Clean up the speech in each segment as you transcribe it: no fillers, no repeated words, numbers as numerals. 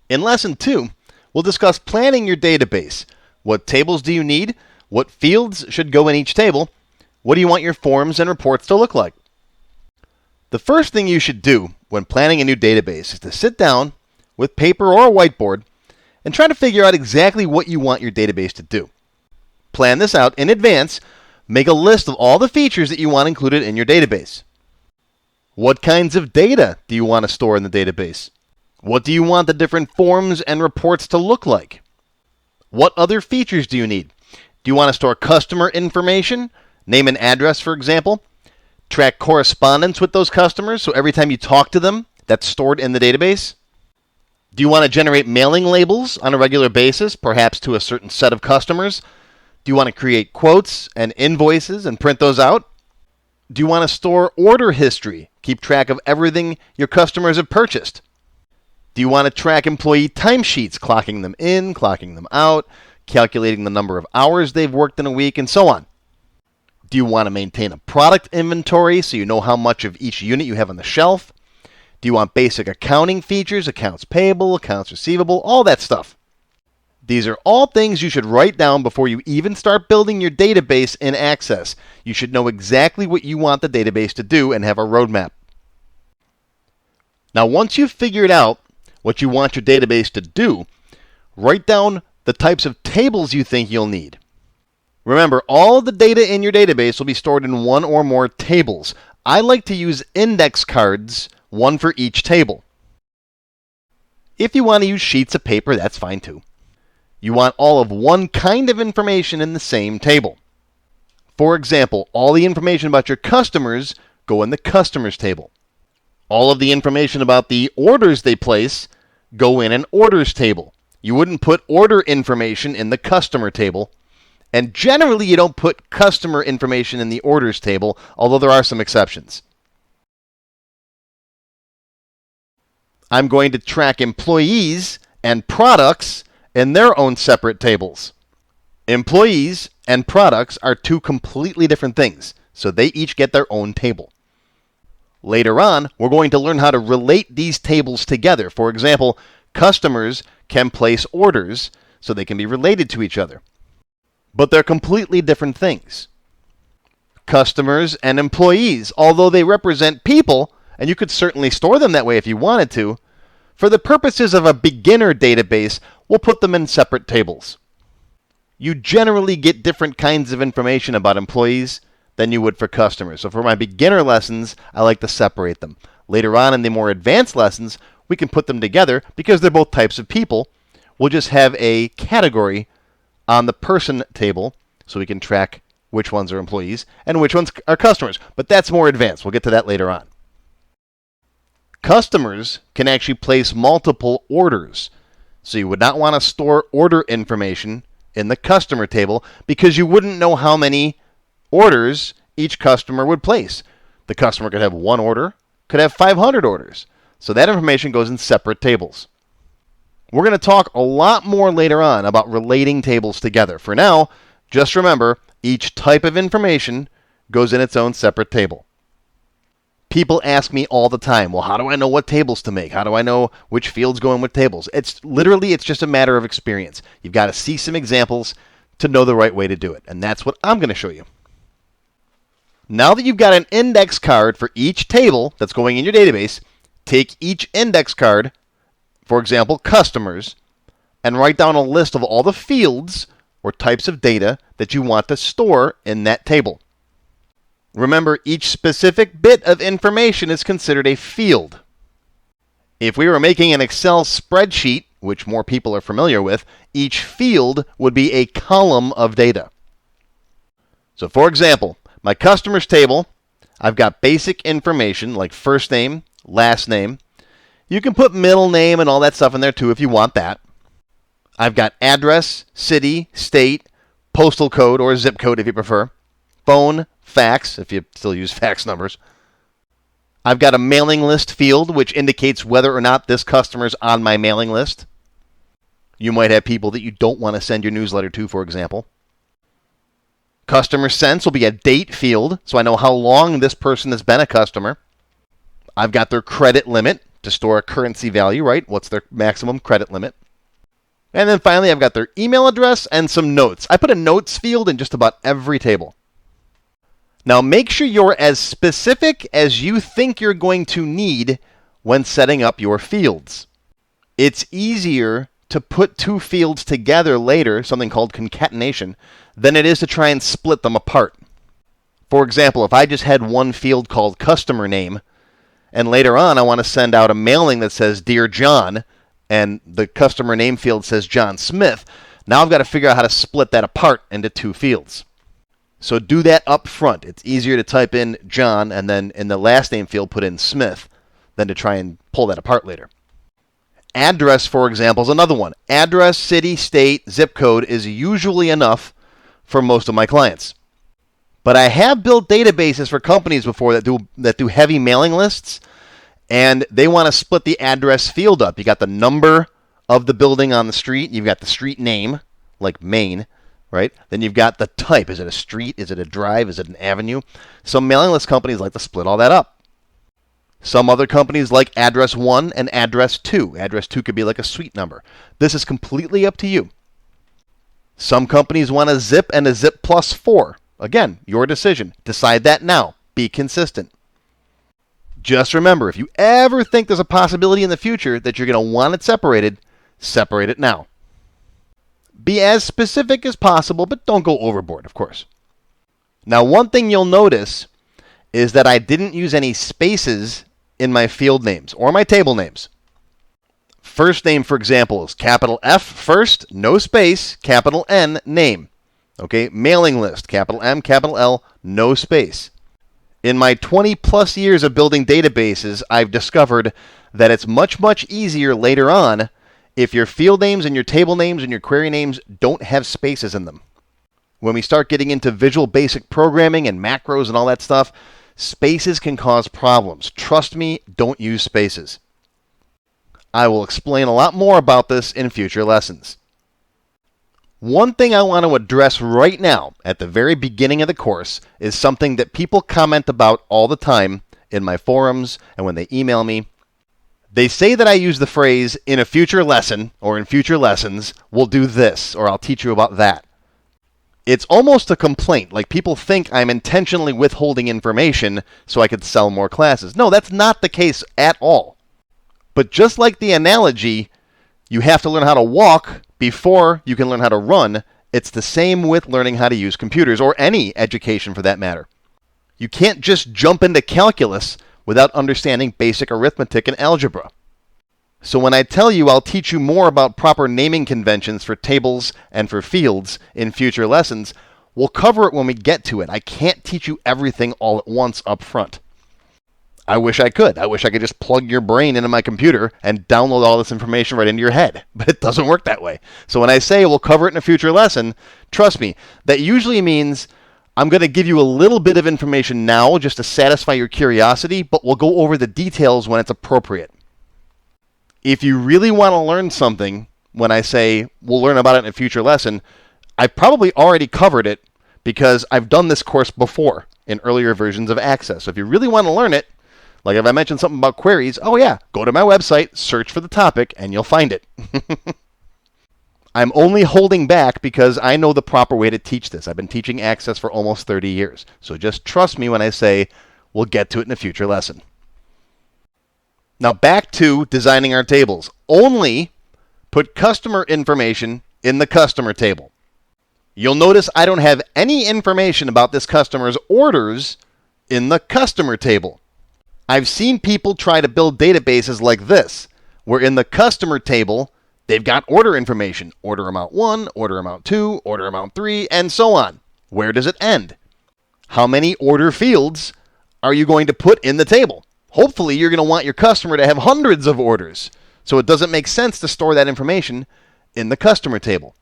In Lesson 2, we'll discuss planning your database. What tables do you need? What fields should go in each table? What do you want your forms and reports to look like? The first thing you should do when planning a new database is to sit down with paper or a whiteboard and try to figure out exactly what you want your database to do. Plan this out in advance. Make a list of all the features that you want included in your database. What kinds of data do you want to store in the database? What do you want the different forms and reports to look like? What other features do you need? Do you want to store customer information, name and address, for example? Track correspondence with those customers, so every time you talk to them, that's stored in the database? Do you want to generate mailing labels on a regular basis, perhaps to a certain set of customers? Do you want to create quotes and invoices and print those out? Do you want to store order history, keep track of everything your customers have purchased? Do you want to track employee timesheets, clocking them in, clocking them out, calculating the number of hours they've worked in a week, and so on? Do you want to maintain a product inventory so you know how much of each unit you have on the shelf? Do you want basic accounting features, accounts payable, accounts receivable, all that stuff? These are all things you should write down before you even start building your database in Access. You should know exactly what you want the database to do and have a roadmap. Now, once you've figured out what you want your database to do, write down the types of tables you think you'll need. Remember, all of the data in your database will be stored in one or more tables. I like to use index cards, one for each table. If you want to use sheets of paper, that's fine too. You want all of one kind of information in the same table. For example, all the information about your customers go in the customers table. All of the information about the orders they place go in an orders table. You wouldn't put order information in the customer table. And generally, you don't put customer information in the orders table, although there are some exceptions. I'm going to track employees and products in their own separate tables. Employees and products are two completely different things, so they each get their own table. Later on, we're going to learn how to relate these tables together. For example, customers can place orders so they can be related to each other. But they're completely different things. Customers and employees, although they represent people, and you could certainly store them that way if you wanted to, for the purposes of a beginner database, we'll put them in separate tables. You generally get different kinds of information about employees than you would for customers. So for my beginner lessons, I like to separate them. Later on in the more advanced lessons, we can put them together because they're both types of people. We'll just have a category on the person table so we can track which ones are employees and which ones are customers. But that's more advanced. We'll get to that later on. Customers can actually place multiple orders. So you would not want to store order information in the customer table because you wouldn't know how many orders each customer would place. The customer could have one order, could have 500 orders. So that information goes in separate tables. We're going to talk a lot more later on about relating tables together. For now, just remember, each type of information goes in its own separate table. People ask me all the time, well, how do I know what tables to make? How do I know which fields go in with tables? It's just a matter of experience. You've got to see some examples to know the right way to do it. And that's what I'm going to show you. Now that you've got an index card for each table that's going in your database, take each index card, for example, customers, and write down a list of all the fields or types of data that you want to store in that table. Remember, each specific bit of information is considered a field. If we were making an Excel spreadsheet, which more people are familiar with, each field would be a column of data. So for example, my customers table, I've got basic information like first name, last name. You can put middle name and all that stuff in there too if you want that. I've got address, city, state, postal code or zip code if you prefer, phone, fax if you still use fax numbers. I've got a mailing list field which indicates whether or not this customer's on my mailing list. You might have people that you don't want to send your newsletter to, for example. Customer sense will be a date field, so I know how long this person has been a customer. I've got their credit limit to store a currency value, right? What's their maximum credit limit? And then finally, I've got their email address and some notes. I put a notes field in just about every table. Now, make sure you're as specific as you think you're going to need when setting up your fields. It's easier to put two fields together later, something called concatenation, than it is to try and split them apart. For example, if I just had one field called customer name, and later on I want to send out a mailing that says Dear John, and the customer name field says John Smith, now I've got to figure out how to split that apart into two fields. So do that up front. It's easier to type in John and then in the last name field put in Smith than to try and pull that apart later. Address, for example, is another one. Address, city, state, zip code is usually enough for most of my clients. But I have built databases for companies before that do heavy mailing lists, and they want to split the address field up. You got the number of the building on the street. You've got the street name, like Maine, right? Then you've got the type. Is it a street? Is it a drive? Is it an avenue? Some mailing list companies like to split all that up. Some other companies like address 1 and address 2. Address 2 could be like a suite number. This is completely up to you. Some companies want a zip and a zip plus 4. Again, your decision. Decide that now. Be consistent. Just remember, if you ever think there's a possibility in the future that you're going to want it separated, separate it now. Be as specific as possible, but don't go overboard, of course. Now, one thing you'll notice is that I didn't use any spaces in my field names or my table names. First name, for example, is capital F first, no space, capital N, name. Okay, mailing list, capital M, capital L, no space. In my 20 plus years of building databases, I've discovered that it's much, much easier later on if your field names and your table names and your query names don't have spaces in them. When we start getting into Visual Basic programming and macros and all that stuff, spaces can cause problems. Trust me, don't use spaces. I will explain a lot more about this in future lessons. One thing I want to address right now at the very beginning of the course is something that people comment about all the time in my forums and when they email me. They say that I use the phrase, in a future lesson or in future lessons, we'll do this or I'll teach you about that. It's almost a complaint, like people think I'm intentionally withholding information so I could sell more classes. No, that's not the case at all. But just like the analogy, you have to learn how to walk before you can learn how to run. It's the same with learning how to use computers, or any education for that matter. You can't just jump into calculus without understanding basic arithmetic and algebra. So when I tell you I'll teach you more about proper naming conventions for tables and for fields in future lessons, we'll cover it when we get to it. I can't teach you everything all at once up front. I wish I could. I wish I could just plug your brain into my computer and download all this information right into your head. But it doesn't work that way. So when I say we'll cover it in a future lesson, trust me, that usually means I'm going to give you a little bit of information now just to satisfy your curiosity, but we'll go over the details when it's appropriate. If you really want to learn something, when I say we'll learn about it in a future lesson, I've probably already covered it because I've done this course before in earlier versions of Access. So if you really want to learn it, like if I mentioned something about queries, oh yeah, go to my website, search for the topic, and you'll find it. I'm only holding back because I know the proper way to teach this. I've been teaching Access for almost 30 years. So just trust me when I say we'll get to it in a future lesson. Now back to designing our tables. Only put customer information in the customer table. You'll notice I don't have any information about this customer's orders in the customer table. I've seen people try to build databases like this, where in the customer table, they've got order information. Order amount 1, order amount 2, order amount 3, and so on. Where does it end? How many order fields are you going to put in the table? Hopefully, you're going to want your customer to have hundreds of orders, so it doesn't make sense to store that information in the customer table.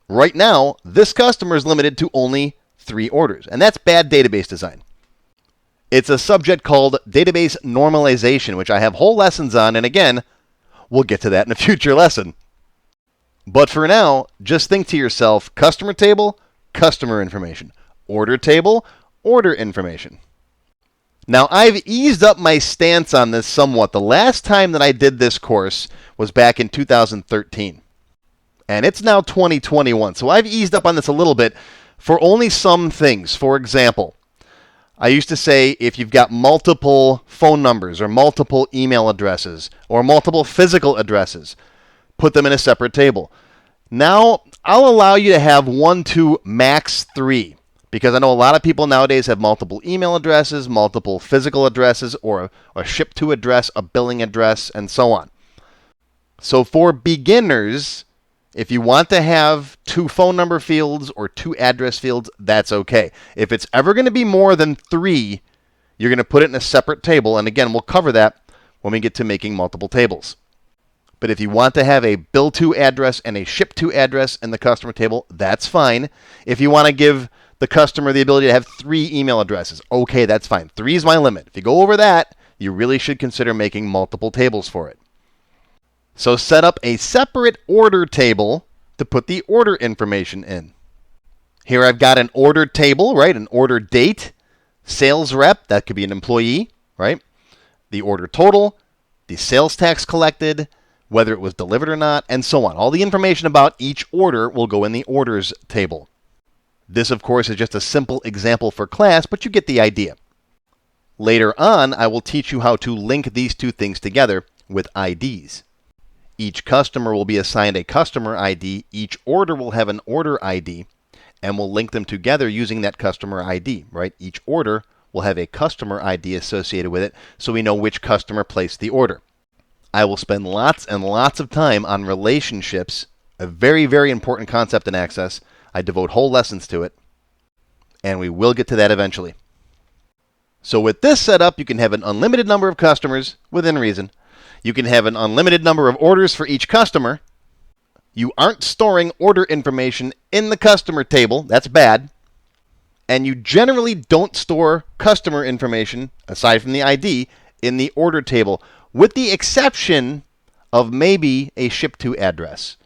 Right now, this customer is limited to only 3 orders, and that's bad database design. It's a subject called database normalization, which I have whole lessons on, and again, we'll get to that in a future lesson. But for now, just think to yourself, customer table, customer information. Order table, order information. Now, I've eased up my stance on this somewhat. The last time that I did this course was back in 2013. And it's now 2021. So I've eased up on this a little bit for only some things. For example, I used to say if you've got multiple phone numbers or multiple email addresses or multiple physical addresses, put them in a separate table. Now, I'll allow you to have 1, 2, max 3. Because I know a lot of people nowadays have multiple email addresses, multiple physical addresses, or a ship-to address, a billing address, and so on. So for beginners, if you want to have 2 phone number fields or 2 address fields, that's okay. If it's ever going to be more than 3, you're going to put it in a separate table. And again, we'll cover that when we get to making multiple tables. But if you want to have a bill to address and a ship to address in the customer table, that's fine. If you want to give the customer the ability to have 3 email addresses, okay, that's fine. 3 is my limit. If you go over that, you really should consider making multiple tables for it. So set up a separate order table to put the order information in. Here I've got an order table, right? An order date, sales rep, that could be an employee, right? The order total, the sales tax collected, whether it was delivered or not, and so on. All the information about each order will go in the orders table. This, of course, is just a simple example for class, but you get the idea. Later on, I will teach you how to link these 2 things together with IDs. Each customer will be assigned a customer ID, each order will have an order ID, and we'll link them together using that customer ID, right? Each order will have a customer ID associated with it, so we know which customer placed the order. I will spend lots and lots of time on relationships, a very, very important concept in Access. I devote whole lessons to it, and we will get to that eventually. So with this setup, you can have an unlimited number of customers within reason. You can have an unlimited number of orders for each customer. You aren't storing order information in the customer table. That's bad. And you generally don't store customer information, aside from the ID, in the order table, with the exception of maybe a ship-to address.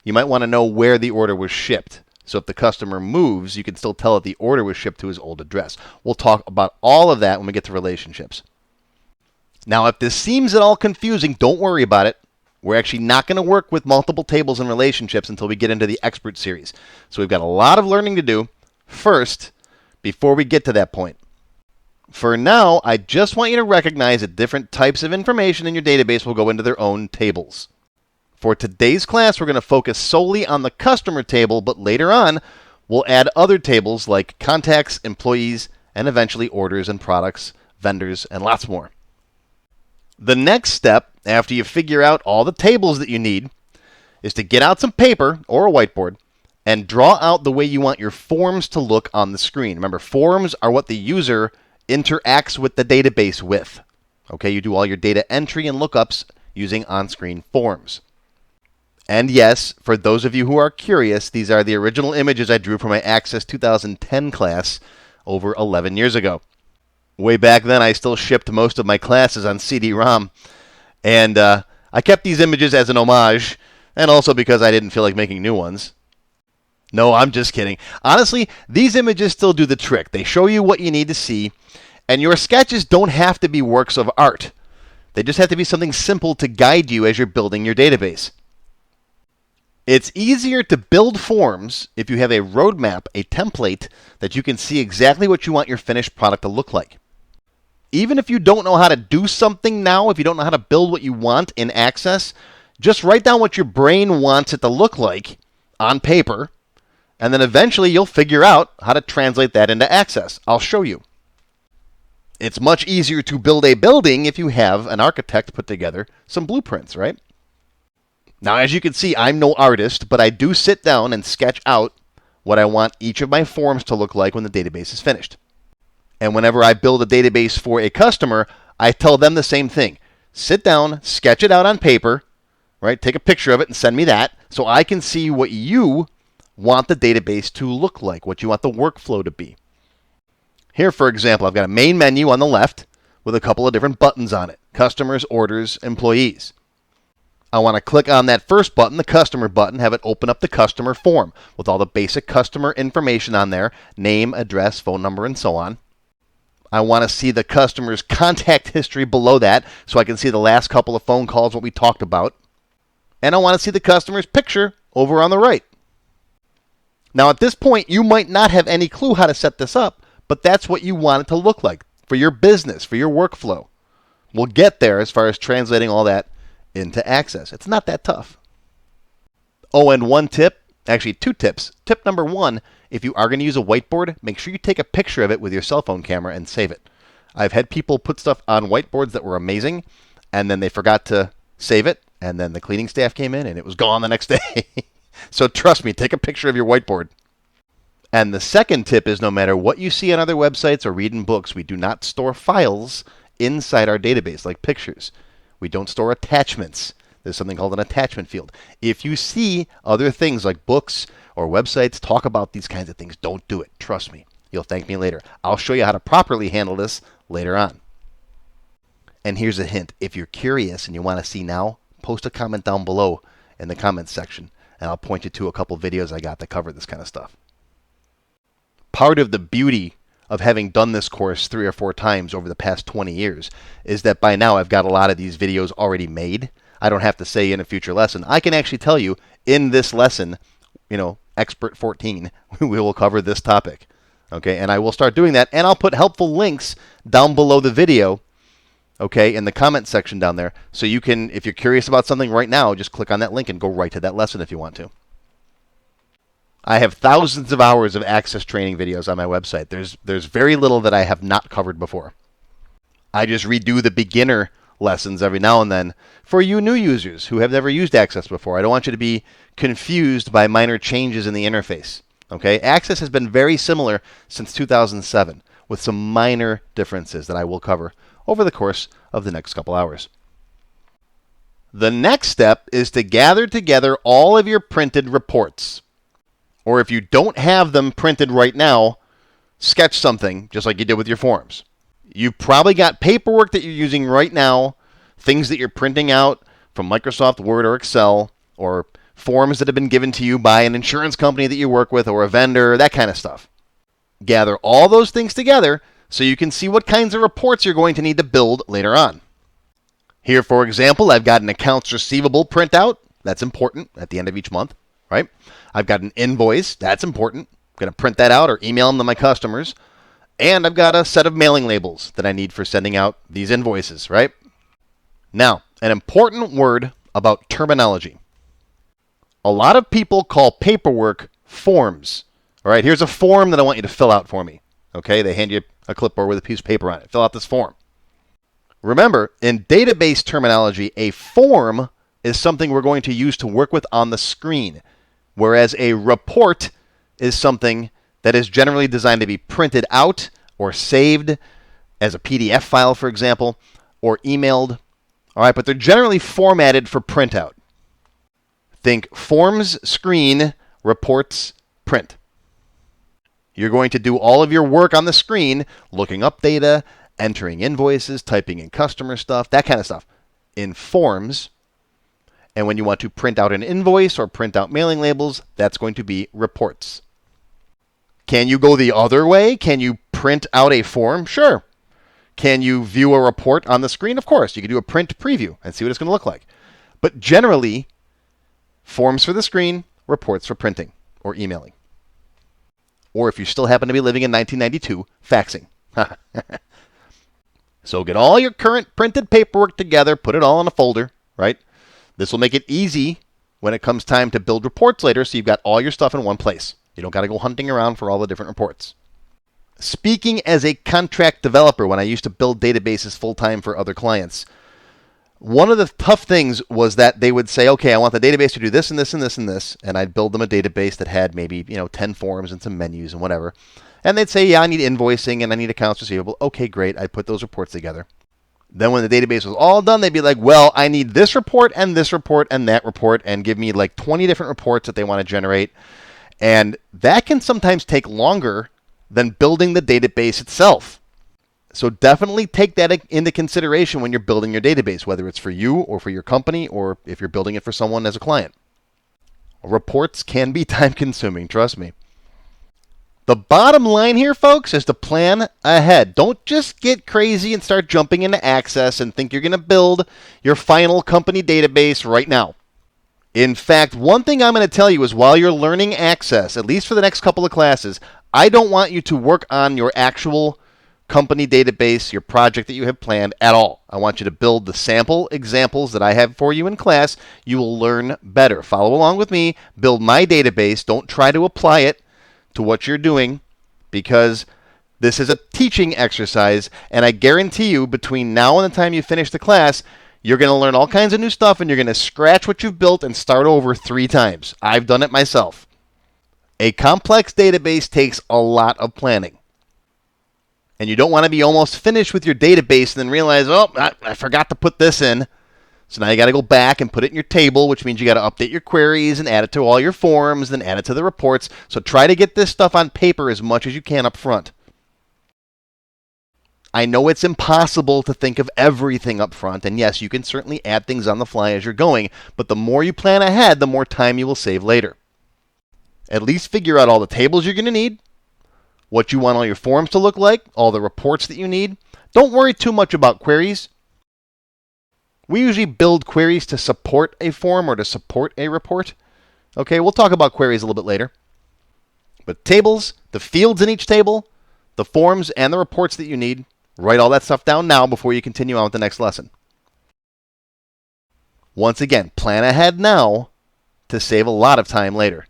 You might want to know where the order was shipped. So if the customer moves, you can still tell that the order was shipped to his old address. We'll talk about all of that when we get to relationships. Now, if this seems at all confusing, don't worry about it. We're actually not going to work with multiple tables and relationships until we get into the expert series. So we've got a lot of learning to do first before we get to that point. For now, I just want you to recognize that different types of information in your database will go into their own tables. For today's class, we're going to focus solely on the customer table, but later on, we'll add other tables like contacts, employees, and eventually orders and products, vendors, and lots more. The next step, after you figure out all the tables that you need, is to get out some paper or a whiteboard and draw out the way you want your forms to look on the screen. Remember, forms are what the user interacts with the database with. Okay, you do all your data entry and lookups using on-screen forms. And yes, for those of you who are curious, these are the original images I drew for my Access 2010 class over 11 years ago. Way back then, I still shipped most of my classes on CD-ROM, and I kept these images as an homage, and also because I didn't feel like making new ones. No, I'm just kidding. Honestly, these images still do the trick. They show you what you need to see, and your sketches don't have to be works of art. They just have to be something simple to guide you as you're building your database. It's easier to build forms if you have a roadmap, a template, that you can see exactly what you want your finished product to look like. Even if you don't know how to do something now, if you don't know how to build what you want in Access, just write down what your brain wants it to look like on paper, and then eventually you'll figure out how to translate that into Access. I'll show you. It's much easier to build a building if you have an architect put together some blueprints, right? Now, as you can see, I'm no artist, but I do sit down and sketch out what I want each of my forms to look like when the database is finished. And whenever I build a database for a customer, I tell them the same thing. Sit down, sketch it out on paper, right? Take a picture of it and send me that so I can see what you want the database to look like, what you want the workflow to be. Here, for example, I've got a main menu on the left with a couple of different buttons on it. Customers, orders, employees. I want to click on that first button, the customer button, have it open up the customer form with all the basic customer information on there, name, address, phone number, and so on. I want to see the customer's contact history below that so I can see the last couple of phone calls, what we talked about. And I want to see the customer's picture over on the right. Now, at this point, you might not have any clue how to set this up, but that's what you want it to look like for your business, for your workflow. We'll get there as far as translating all that into Access. It's not that tough. Oh, and one tip, actually 2 tips. Tip number 1, if you are going to use a whiteboard, make sure you take a picture of it with your cell phone camera and save it. I've had people put stuff on whiteboards that were amazing, and then they forgot to save it, and then the cleaning staff came in, and it was gone the next day. So trust me, take a picture of your whiteboard. And the second tip is no matter what you see on other websites or read in books, we do not store files inside our database like pictures. We don't store attachments. There's something called an attachment field. If you see other things like books or websites talk about these kinds of things, don't do it. Trust me. You'll thank me later. I'll show you how to properly handle this later on. And here's a hint. If you're curious and you want to see now, post a comment down below in the comments section, and I'll point you to a couple videos I got that cover this kind of stuff. Part of the beauty of having done this course 3 or 4 times over the past 20 years is that by now I've got a lot of these videos already made. I don't have to say in a future lesson. I can actually tell you in this lesson, Expert 14, we will cover this topic. Okay, and I will start doing that, and I'll put helpful links down below the video, okay, in the comment section down there. So you can, if you're curious about something right now, just click on that link and go right to that lesson if you want to. I have thousands of hours of Access training videos on my website. There's very little that I have not covered before. I just redo the beginner lessons every now and then for you new users who have never used Access before. I don't want you to be confused by minor changes in the interface. Okay? Access has been very similar since 2007 with some minor differences that I will cover over the course of the next couple hours. The next step is to gather together all of your printed reports. Or if you don't have them printed right now, sketch something just like you did with your forms. You've probably got paperwork that you're using right now, things that you're printing out from Microsoft Word or Excel, or forms that have been given to you by an insurance company that you work with or a vendor, that kind of stuff. Gather all those things together so you can see what kinds of reports you're going to need to build later on. Here, for example, I've got an accounts receivable printout. That's important at the end of each month, right? I've got an invoice. That's important. I'm going to print that out or email them to my customers. And I've got a set of mailing labels that I need for sending out these invoices, right? Now, an important word about terminology. A lot of people call paperwork forms. All right, here's a form that I want you to fill out for me. Okay, they hand you a clipboard with a piece of paper on it. Fill out this form. Remember, in database terminology, a form is something we're going to use to work with on the screen, whereas a report is something that is generally designed to be printed out or saved as a PDF file, for example, or emailed. All right, but they're generally formatted for printout. Think forms, screen, reports, print. You're going to do all of your work on the screen, looking up data, entering invoices, typing in customer stuff, that kind of stuff, in forms. And when you want to print out an invoice or print out mailing labels, that's going to be reports. Can you go the other way? Can you print out a form? Sure. Can you view a report on the screen? Of course. You can do a print preview and see what it's going to look like. But generally, forms for the screen, reports for printing or emailing. Or if you still happen to be living in 1992, faxing. So get all your current printed paperwork together, put it all in a folder, right? This will make it easy when it comes time to build reports later, so you've got all your stuff in one place. You don't got to go hunting around for all the different reports. Speaking as a contract developer, when I used to build databases full-time for other clients, one of the tough things was that they would say, okay, I want the database to do this and this and this and this, and I'd build them a database that had maybe 10 forms and some menus and whatever. And they'd say, yeah, I need invoicing and I need accounts receivable. Okay, great. I'd put those reports together. Then when the database was all done, they'd be like, well, I need this report and that report, and give me like 20 different reports that they want to generate. And that can sometimes take longer than building the database itself. So definitely take that into consideration when you're building your database, whether it's for you or for your company or if you're building it for someone as a client. Reports can be time consuming, trust me. The bottom line here, folks, is to plan ahead. Don't just get crazy and start jumping into Access and think you're going to build your final company database right now. In fact, one thing I'm going to tell you is while you're learning Access, at least for the next couple of classes, I don't want you to work on your actual company database, your project that you have planned at all. I want you to build the sample examples that I have for you in class. You will learn better. Follow along with me. Build my database. Don't try to apply it to what you're doing, because this is a teaching exercise, and I guarantee you between now and the time you finish the class, you're going to learn all kinds of new stuff, and you're going to scratch what you've built and start over 3 times. I've done it myself. A complex database takes a lot of planning. And you don't want to be almost finished with your database and then realize, oh, I forgot to put this in. So now you got to go back and put it in your table, which means you got to update your queries and add it to all your forms, then add it to the reports. So try to get this stuff on paper as much as you can up front. I know it's impossible to think of everything up front, and yes, you can certainly add things on the fly as you're going, but the more you plan ahead, the more time you will save later. At least figure out all the tables you're going to need, what you want all your forms to look like, all the reports that you need. Don't worry too much about queries. We usually build queries to support a form or to support a report. Okay, we'll talk about queries a little bit later. But tables, the fields in each table, the forms, and the reports that you need, write all that stuff down now before you continue on with the next lesson. Once again, plan ahead now to save a lot of time later.